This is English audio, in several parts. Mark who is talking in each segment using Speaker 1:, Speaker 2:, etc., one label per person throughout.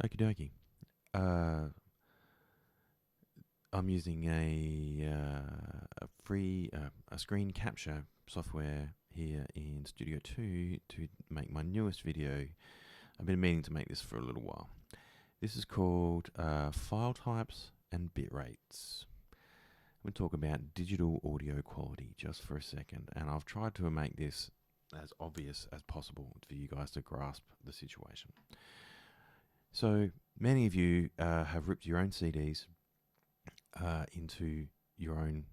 Speaker 1: Okie dokie. I'm using a free a screen capture software here in Studio 2 to make my newest video. I've been meaning to make this for a little while. This is called File Types and Bit Rates. We'll talk about digital audio quality just for a second, and I've tried to make this as obvious as possible for you guys to grasp the situation. So many of you have ripped your own CDs into your own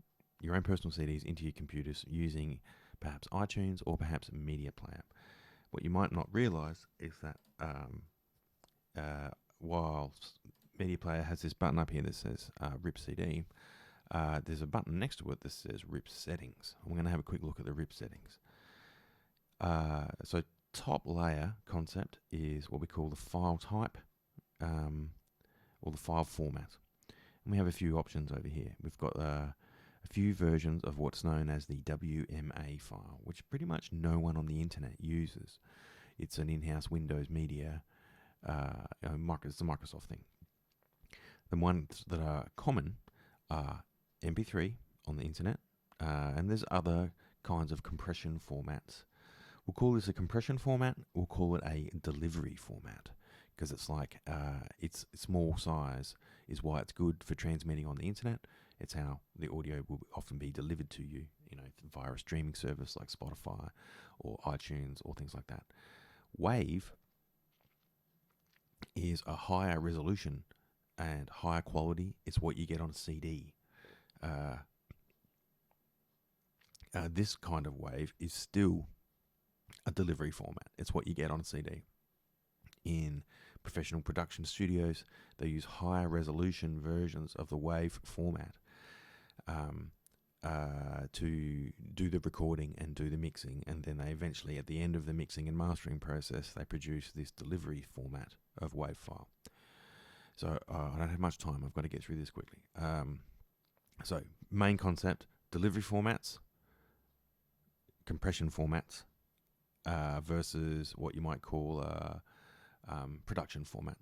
Speaker 1: personal CDs into your computers using perhaps iTunes or perhaps a media player. What you might not realize is that while media player has this button up here that says rip CD, there's a button next to it that says rip settings. We're going to have a quick look at the rip settings. So top layer concept is what we call the file type or the file format. And we have a few options over here. We've got a few versions of what's known as the WMA file, which pretty much no one on the internet uses. It's an in-house Windows Media, it's a Microsoft thing. The ones that are common are MP3 on the internet, and there's other kinds of compression formats. We'll call this a compression format. We'll call it a delivery format because it's like its small size is why it's good for transmitting on the internet. It's how the audio will often be delivered to you, via a streaming service like Spotify or iTunes or things like that. Wave is a higher resolution and higher quality. It's what you get on a CD. This kind of wave is still a delivery format. It's what you get on a CD. In professional production studios, they use higher resolution versions of the wave format to do the recording and do the mixing, and then they eventually, at the end of the mixing and mastering process, they produce this delivery format of wave file. So I don't have much time. I've got to get through this quickly. So main concept: delivery formats, compression formats, versus what you might call production format,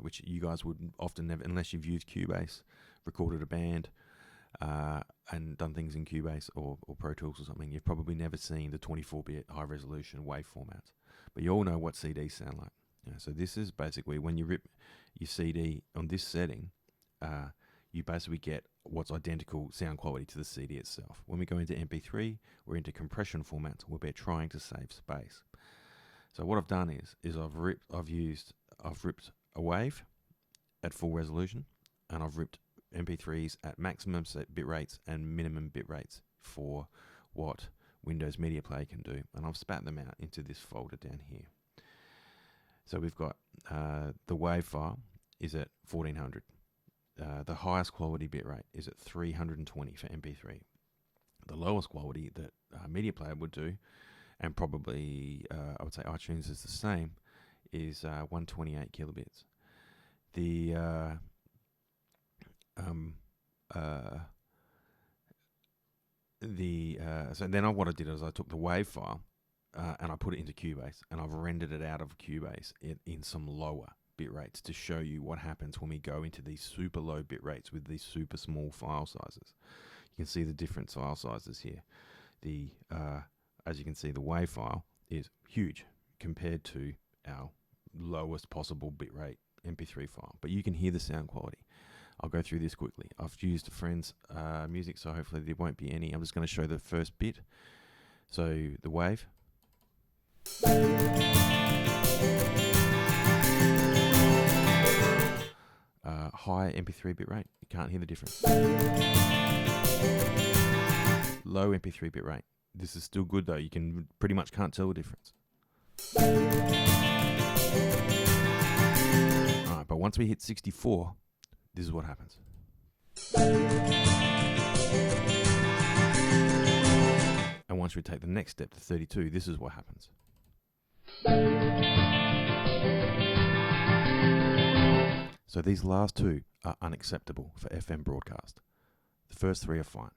Speaker 1: which you guys would often never, unless you've used Cubase, recorded a band, and done things in Cubase or Pro Tools or something, you've probably never seen the 24-bit high-resolution wave formats. But you all know what CDs sound like. So this is basically when you rip your CD on this setting, you basically get what's identical sound quality to the CD itself. When we go into MP3 or into compression formats, we'll be trying to save space. So what I've done is I've ripped a wave at full resolution, and I've ripped MP3s at maximum bit rates and minimum bit rates for what Windows Media Player can do, and I've spat them out into this folder down here. So we've got the wave file is at 1400. The highest quality bit rate is at 320 for MP3. The lowest quality that Media Player would do, and probably I would say iTunes is the same, is 128 kilobits. So then what I did is I took the wave file and I put it into Cubase, and I've rendered it out of Cubase in some lower bit rates to show you what happens when we go into these super low bit rates with these super small file sizes. You can see the different file sizes here. As you can see, the wave file is huge compared to our lowest possible bit rate MP3 file, but you can hear the sound quality. I'll go through this quickly. I've used a friend's music, so hopefully there won't be any. I'm just going to show the first bit. So the wave. High MP3 bit rate. You can't hear the difference. Low MP3 bit rate. This is still good though. You can pretty much can't tell the difference. Alright, but once we hit 64, this is what happens. And once we take the next step to 32, this is what happens. So these last two are unacceptable for FM broadcast. The first three are fine.